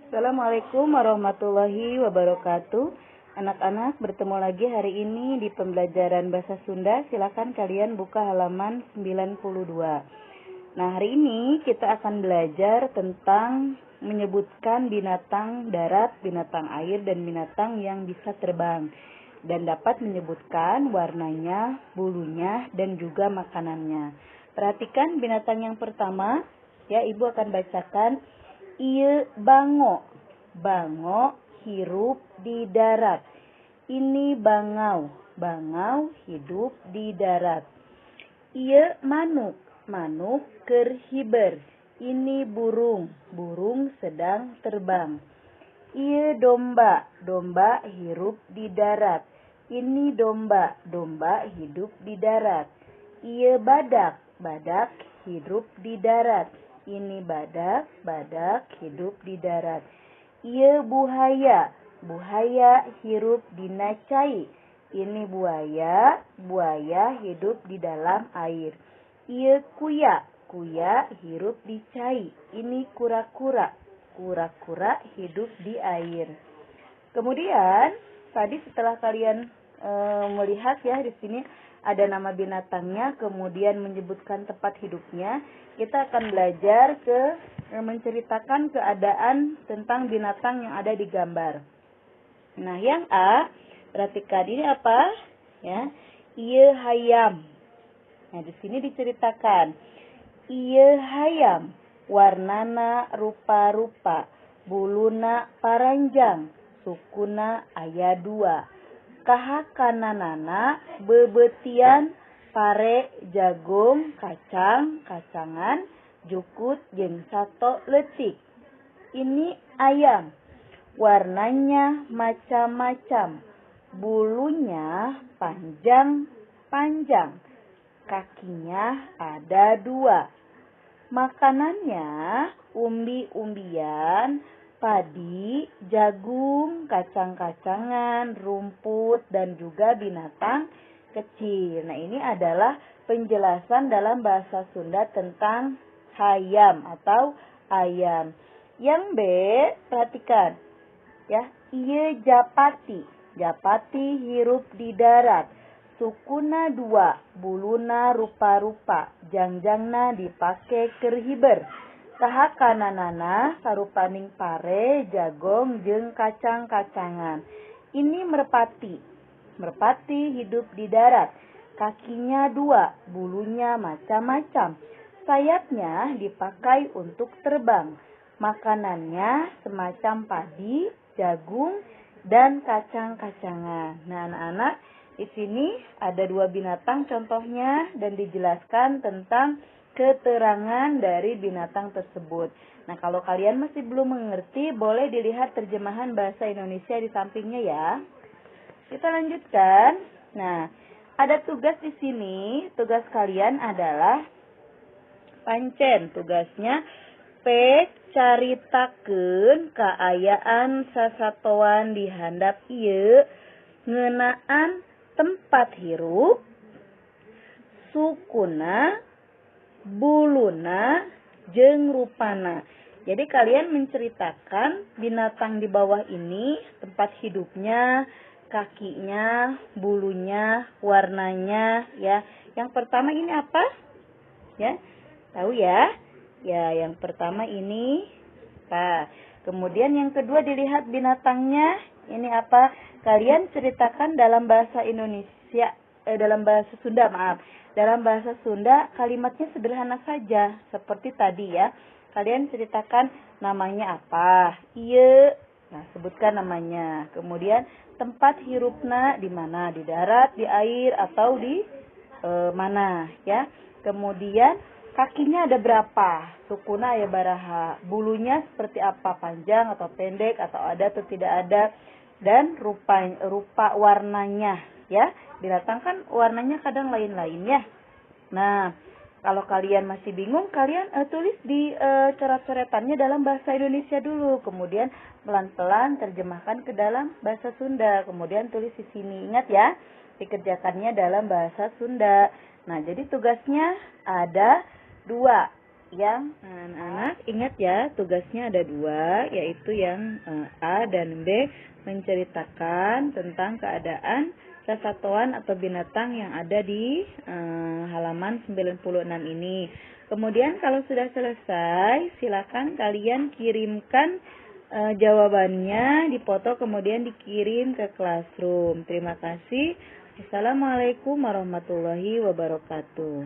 Assalamualaikum warahmatullahi wabarakatuh. Anak-anak, bertemu lagi hari ini di pembelajaran bahasa Sunda. Silakan kalian buka halaman 92. Nah, hari ini kita akan belajar tentang menyebutkan binatang darat, binatang air, dan binatang yang bisa terbang. Dan dapat menyebutkan warnanya, bulunya, dan juga makanannya. Perhatikan binatang yang pertama. Ya, Ibu akan bacakan. Ieu bango. Bango hirup di darat. Ini bangau. Bangau hidup di darat. Ieu manuk. Manuk keur hiber. Ini burung. Burung sedang terbang. Ieu domba. Domba hirup di darat. Ini domba. Domba hidup di darat. Ieu badak. Badak hidup di darat. Ini badak. Badak hidup di darat. Ieu buhaya. Buhaya hirup dina cai. Ini buaya. Buaya hidup di dalam air. Ieu kuya. Kuya hirup di cai. Ini kura-kura. Kura-kura hidup di air. Kemudian tadi setelah kalian melihat ya di sini ada nama binatangnya, kemudian menyebutkan tempat hidupnya, kita akan belajar menceritakan keadaan tentang binatang yang ada di gambar. Nah, yang A, perhatikan ini apa? Ya, ieu hayam. Nah, di sini diceritakan ieu hayam, warnana rupa-rupa, buluna paranjang, sukuna aya 2. Kahakananana bebetian pare jagung kacang kacangan jukut jeung sato leutik. Ini ayam, warnanya macam-macam, bulunya panjang-panjang, kakinya ada 2. Makanannya umbi-umbian, padi, jagung, kacang-kacangan, rumput, dan juga binatang kecil. Nah, ini adalah penjelasan dalam bahasa Sunda tentang hayam atau ayam. Yang B, perhatikan. Ya, ieu japati. Japati hirup di darat. Sukuna 2, buluna rupa-rupa, jangjangna dipake keur hiber. Kahakananana sarupaning pare, jagong, jeung kacang-kacangan. Ini merpati. Merpati hidup di darat. Kakinya 2, bulunya macam-macam. Sayapnya dipakai untuk terbang. Makanannya semacam padi, jagung, dan kacang-kacangan. Nah, anak-anak, di sini ada 2 binatang contohnya dan dijelaskan tentang keterangan dari binatang tersebut. Nah, kalau kalian masih belum mengerti, boleh dilihat terjemahan bahasa Indonesia di sampingnya ya. Kita lanjutkan. Nah, ada tugas di sini. Tugas kalian adalah pancen. Tugasnya caritakeun kaayaan sasatoan di handap ieu ngeunaan tempat hirup, sukuna, buluna, jeung rupana. Jadi kalian menceritakan binatang di bawah ini, tempat hidupnya, kakinya, bulunya, warnanya, ya. Yang pertama ini apa? Ya, tahu ya? Ya, yang pertama ini apa? Kemudian yang kedua dilihat binatangnya, ini apa? Kalian ceritakan dalam bahasa Indonesia, dalam bahasa Sunda, maaf. Dalam bahasa Sunda kalimatnya sederhana saja seperti tadi ya. Kalian ceritakan namanya apa? Ieu. Nah, sebutkan namanya. Kemudian tempat hirupna di mana? Di darat, di air, atau di mana ya? Kemudian kakinya ada berapa? Sukuna aya baraha? Bulunya seperti apa? Panjang atau pendek atau ada atau tidak ada? Dan rupa warnanya ya. Binatang kan warnanya kadang lain-lain ya. Nah, kalau kalian masih bingung, kalian tulis di coret-coretannya dalam bahasa Indonesia dulu. Kemudian pelan-pelan terjemahkan ke dalam bahasa Sunda. Kemudian tulis di sini. Ingat ya, dikerjakannya dalam bahasa Sunda. Nah, jadi tugasnya ada 2. yang anak-anak ingat ya, tugasnya ada dua, yaitu yang A dan B, menceritakan tentang keadaan sesatuan atau binatang yang ada di halaman 96 ini. Kemudian kalau sudah selesai, silakan kalian kirimkan jawabannya, dipoto kemudian dikirim ke classroom. Terima kasih. Assalamualaikum warahmatullahi wabarakatuh.